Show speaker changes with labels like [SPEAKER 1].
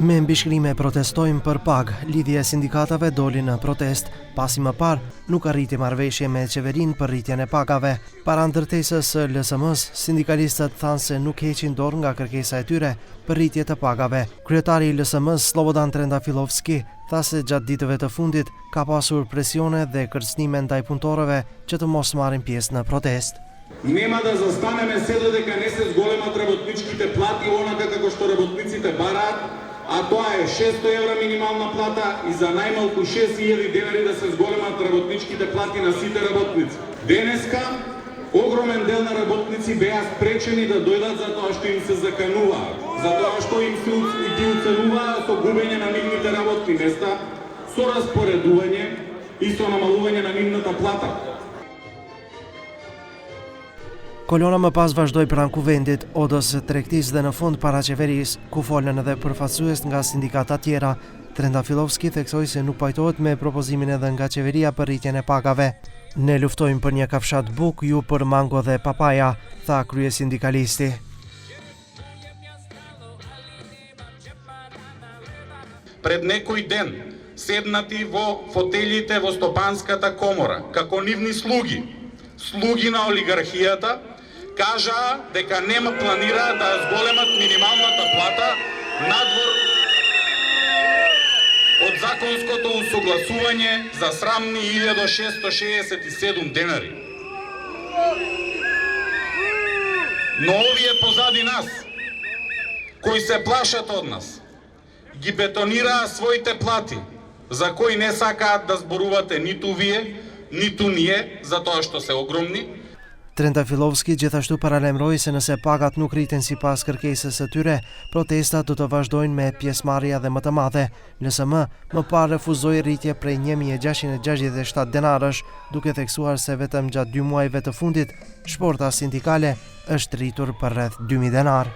[SPEAKER 1] Me mbishkrime protestojmë për pagë, lidhja e sindikatave doli në protest, pasi më parë nuk arriti marrëveshje me qeverinë për rritjen e pagave. Para ndërtesës së LSM-s, sindikalistët thanë se nuk heqin dorë nga kërkesa e tyre për rritje të pagave. Kryetari i LSM-s, Slobodan Trendafilovski, tha se gjatë ditëve të fundit ka pasur presione dhe kërcënime ndaj punëtorëve që të mos marrin pjesë në protest.
[SPEAKER 2] Нема да застанеме се додека не се зголемат работничките плати онака како што работниците бараат, а тоа е 600 евра минимална плата и за најмалку 6000 денари да се зголемат работничките плати на сите работници. Денеска огромен дел на работници беа спречени да дојдат затоа што им се закануваат, затоа што им се ги уценуваат со губење на нивните работни места, со распоредување и со намалување на нивната плата.
[SPEAKER 1] Kolona më pas vazhdoi pranë kuvendit, odës së tregtisë dhe në fund para qeverisë, ku folën edhe përfaqësues nga sindikata tjera. Trendafilovski theksoi se nuk pajtohet me propozimin edhe nga qeveria për rritjen e pagave. Ne luftojmë për një kafshat buk, ju për mango dhe papaja, tha kryesindikalisti.
[SPEAKER 2] Пред некој ден седнати во фотелите во Стопанската комора, како нивни слуги на олигархијата, кажаа дека нема планираат да зголемат минималната плата надвор од законското усогласување за срамни 1667 денари. Но овие позади нас, кои се плашат од нас, ги бетонираа своите плати, за кои не сакаат да зборувате ниту вие, ниту ние, затоа што се огромни.
[SPEAKER 1] Trendafilovski gjithashtu paralajmëroi se nëse pagat nuk rriten sipas kërkesës së tyre, protestat do të vazhdojnë me pjesëmarrje edhe më të madhe. LSM më parë refuzoi rritje prej 1667 denarësh, duke theksuar se vetëm gjatë 2 muajve të fundit, shporta sindikale është rritur për rreth 2000 denar.